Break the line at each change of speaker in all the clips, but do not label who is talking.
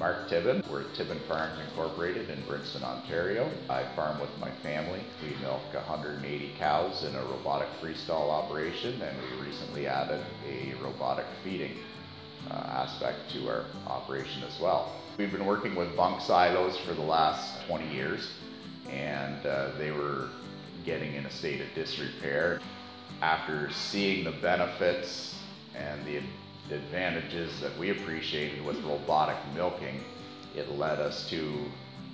Mark Tibben. We're at Tibben Farms Incorporated in Princeton, Ontario. I farm with my family. We milk 180 cows in a robotic freestall operation, and we recently added a robotic feeding aspect to our operation as well. We've been working with bunk silos for the last 20 years, and they were getting in a state of disrepair. After seeing the benefits and the advantages that we appreciated with robotic milking, it led us to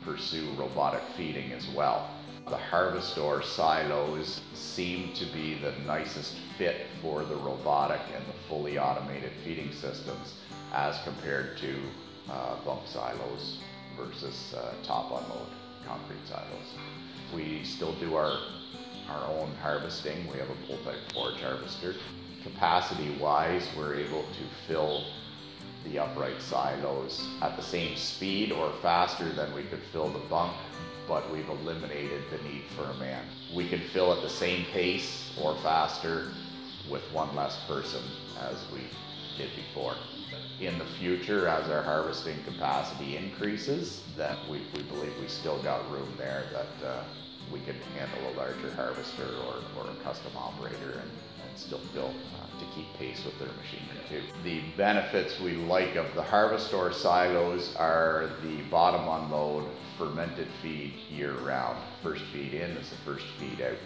pursue robotic feeding as well. The Harvestore silos seem to be the nicest fit for the robotic and the fully automated feeding systems as compared to bunk silos versus top unload concrete silos. We still do our own harvesting. We have a pull-type forage harvester. Capacity-wise, we're able to fill the upright silos at the same speed or faster than we could fill the bunk, but we've eliminated the need for a man. We can fill at the same pace or faster with one less person as we did before. In the future, as our harvesting capacity increases, then we believe we still got room there that we can handle a larger harvester or a custom operator and still fill to keep pace with their machinery too. The benefits we like of the Harvestore silos are the bottom unload fermented feed year round. First feed in is the first feed out.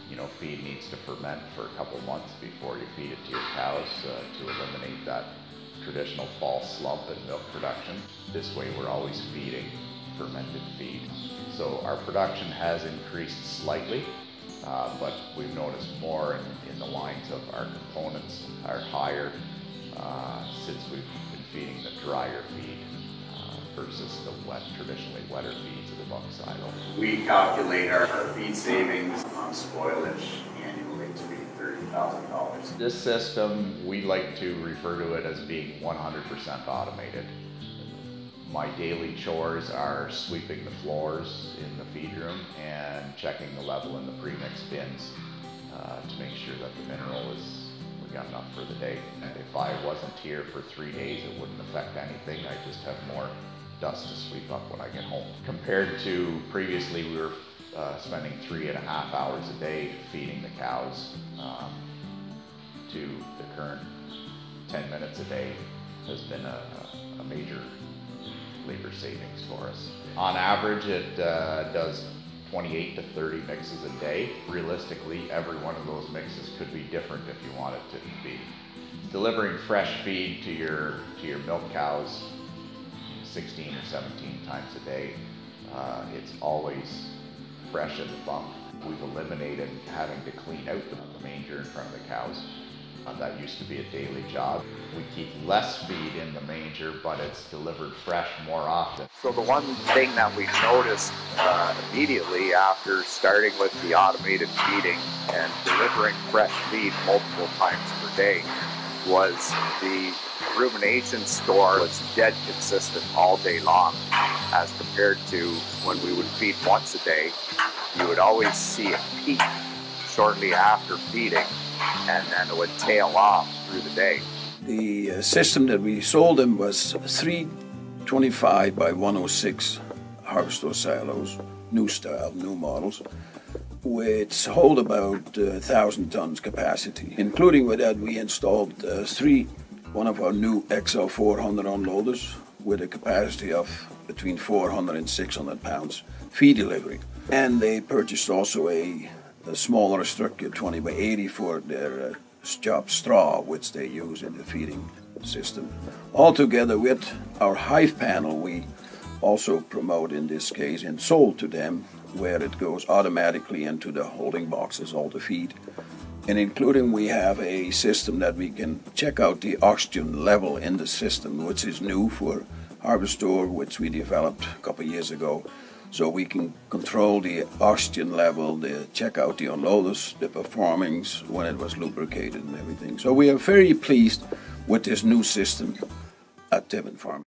You know, feed needs to ferment for a couple months before you feed it to your cows to eliminate that traditional fall slump in milk production. This way we're always feeding fermented feed. So our production has increased slightly, but we've noticed more in the lines of our components are higher since we've been feeding the drier feed versus the traditionally wetter feeds of the bunk silo. We calculate our feed savings on spoilage annually to be $30,000. This system, we like to refer to it as being 100% automated. My daily chores are sweeping the floors in the feed room and checking the level in the premix bins to make sure that the mineral we got enough for the day. And if I wasn't here for 3 days, it wouldn't affect anything. I just have more dust to sweep up when I get home. Compared to previously, we were spending 3.5 hours a day feeding the cows to the current 10 minutes a day has been a major labor savings for us. On average, it does 28 to 30 mixes a day. Realistically, every one of those mixes could be different if you want it to be. Delivering fresh feed to your milk cows 16 or 17 times a day, it's always fresh in the bunk. We've eliminated having to clean out the manger in front of the cows. That used to be a daily job. We keep less feed in the manger, but it's delivered fresh more often.
So the one thing that we noticed immediately after starting with the automated feeding and delivering fresh feed multiple times per day was the rumination store was dead consistent all day long, as compared to when we would feed once a day. You would always see a peak shortly after feeding, and then it would tail off through the day.
The system that we sold them was 3 25 by 106 Harvestore silos, new style, new models, which hold about 1,000 tons capacity. Including with that, we installed one of our new XL400 unloaders with a capacity of between 400 and 600 pounds feed delivery. And they purchased also a smaller structure, 20 by 80, for their chopped straw, which they use in the feeding system. Altogether with our hive panel, we also promote in this case and sold to them, where it goes automatically into the holding boxes, all the feed. And including, we have a system that we can check out the oxygen level in the system, which is new for Harvestore, which we developed a couple of years ago. So we can control the oxygen level, check out the unloaders, the performance when it was lubricated and everything. So we are very pleased with this new system at Tibben Farms.